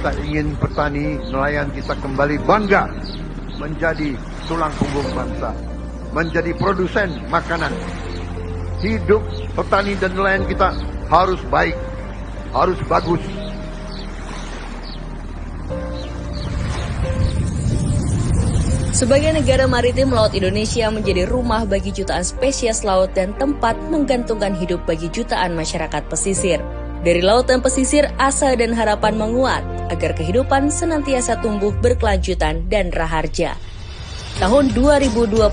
Kita ingin petani nelayan kita kembali bangga menjadi tulang punggung bangsa, menjadi produsen makanan. Hidup petani dan nelayan kita harus baik, harus bagus. Sebagai negara maritim, Laut Indonesia menjadi rumah bagi jutaan spesies laut dan tempat menggantungkan hidup bagi jutaan masyarakat pesisir. Dari laut dan pesisir, asa dan harapan menguat agar kehidupan senantiasa tumbuh berkelanjutan dan raharja. Tahun 2025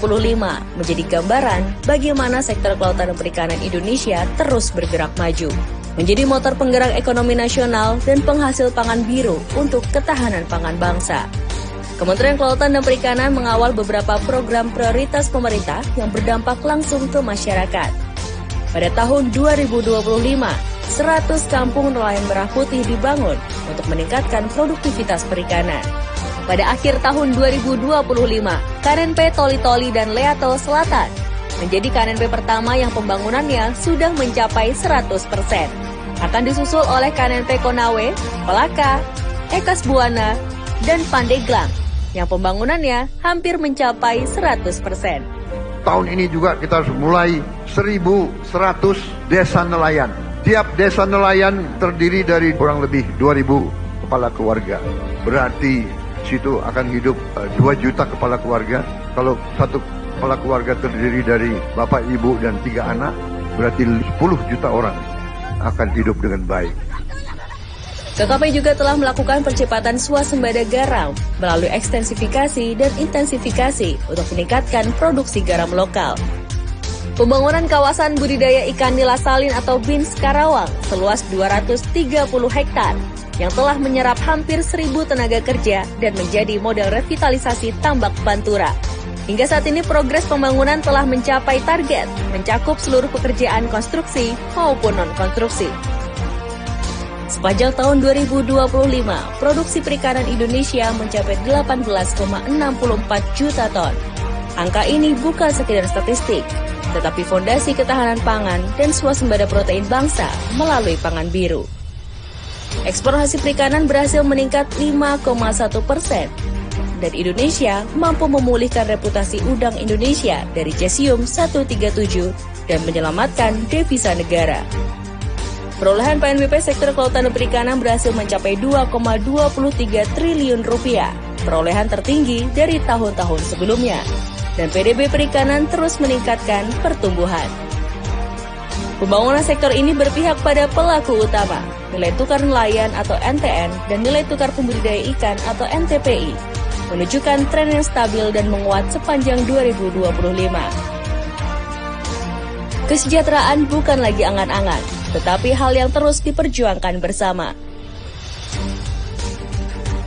menjadi gambaran bagaimana sektor kelautan dan perikanan Indonesia terus bergerak maju, menjadi motor penggerak ekonomi nasional dan penghasil pangan biru untuk ketahanan pangan bangsa. Kementerian Kelautan dan Perikanan mengawal beberapa program prioritas pemerintah yang berdampak langsung ke masyarakat. Pada tahun 2025, 100 kampung nelayan merah putih dibangun untuk meningkatkan produktivitas perikanan. Pada akhir tahun 2025, KNP Toli-Toli dan Leato Selatan menjadi KNP pertama yang pembangunannya sudah mencapai 100%. Akan disusul oleh KNP Konawe, Pelaka, Ekas Buana, dan Pandeglang yang pembangunannya hampir mencapai 100%. Tahun ini juga kita harus mulai 1.100 desa nelayan. Tiap desa nelayan terdiri dari kurang lebih 2.000 kepala keluarga. Berarti situ akan hidup 2 juta kepala keluarga. Kalau satu kepala keluarga terdiri dari bapak, ibu, dan 3 anak, berarti 10 juta orang akan hidup dengan baik. KKP juga telah melakukan percepatan swasembada garam melalui ekstensifikasi dan intensifikasi untuk meningkatkan produksi garam lokal. Pembangunan kawasan budidaya ikan nila salin atau BINS Karawang seluas 230 hektar yang telah menyerap hampir 1.000 tenaga kerja dan menjadi model revitalisasi tambak Pantura. Hingga saat ini progres pembangunan telah mencapai target, mencakup seluruh pekerjaan konstruksi maupun non-konstruksi. Sepanjang tahun 2025, produksi perikanan Indonesia mencapai 18,64 juta ton. Angka ini bukan sekedar statistik, tetapi fondasi ketahanan pangan dan swasembada protein bangsa melalui pangan biru. Ekspor hasil perikanan berhasil meningkat 5,1%, dan Indonesia mampu memulihkan reputasi udang Indonesia dari Cesium 137 dan menyelamatkan devisa negara. Perolehan PNBP sektor kelautan dan perikanan berhasil mencapai 2,23 triliun rupiah, perolehan tertinggi dari tahun-tahun sebelumnya. Dan PDB perikanan terus meningkatkan pertumbuhan. Pembangunan sektor ini berpihak pada pelaku utama, nilai tukar nelayan atau NTN dan nilai tukar pembudidaya ikan atau NTPI, menunjukkan tren yang stabil dan menguat sepanjang 2025. Kesejahteraan bukan lagi angan-angan, tetapi hal yang terus diperjuangkan bersama.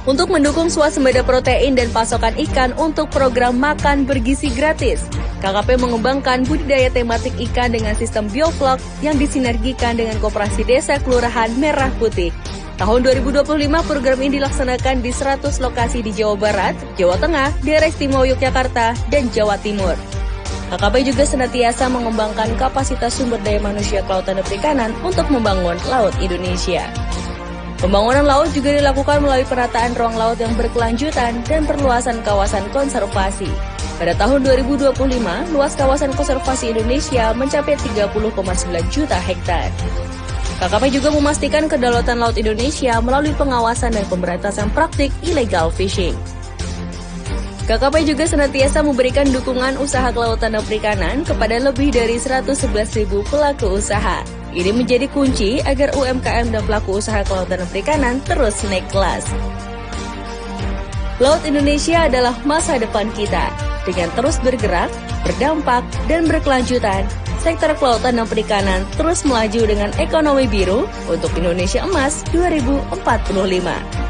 Untuk mendukung swasembada protein dan pasokan ikan untuk program makan bergizi gratis, KKP mengembangkan budidaya tematik ikan dengan sistem bioflok yang disinergikan dengan Koperasi Desa Kelurahan Merah Putih. Tahun 2025 program ini dilaksanakan di 100 lokasi di Jawa Barat, Jawa Tengah, daerah istimewa Yogyakarta, dan Jawa Timur. KKP juga senantiasa mengembangkan kapasitas sumber daya manusia kelautan dan perikanan untuk membangun Laut Indonesia. Pembangunan laut juga dilakukan melalui penataan ruang laut yang berkelanjutan dan perluasan kawasan konservasi. Pada tahun 2025, luas kawasan konservasi Indonesia mencapai 30,9 juta hektar. KKP juga memastikan kedaulatan laut Indonesia melalui pengawasan dan pemberantasan praktik illegal fishing. KKP juga senantiasa memberikan dukungan usaha kelautan dan perikanan kepada lebih dari 111.000 pelaku usaha. Ini menjadi kunci agar UMKM dan pelaku usaha kelautan dan perikanan terus naik kelas. Laut Indonesia adalah masa depan kita. Dengan terus bergerak, berdampak, dan berkelanjutan, sektor kelautan dan perikanan terus melaju dengan ekonomi biru untuk Indonesia Emas 2045.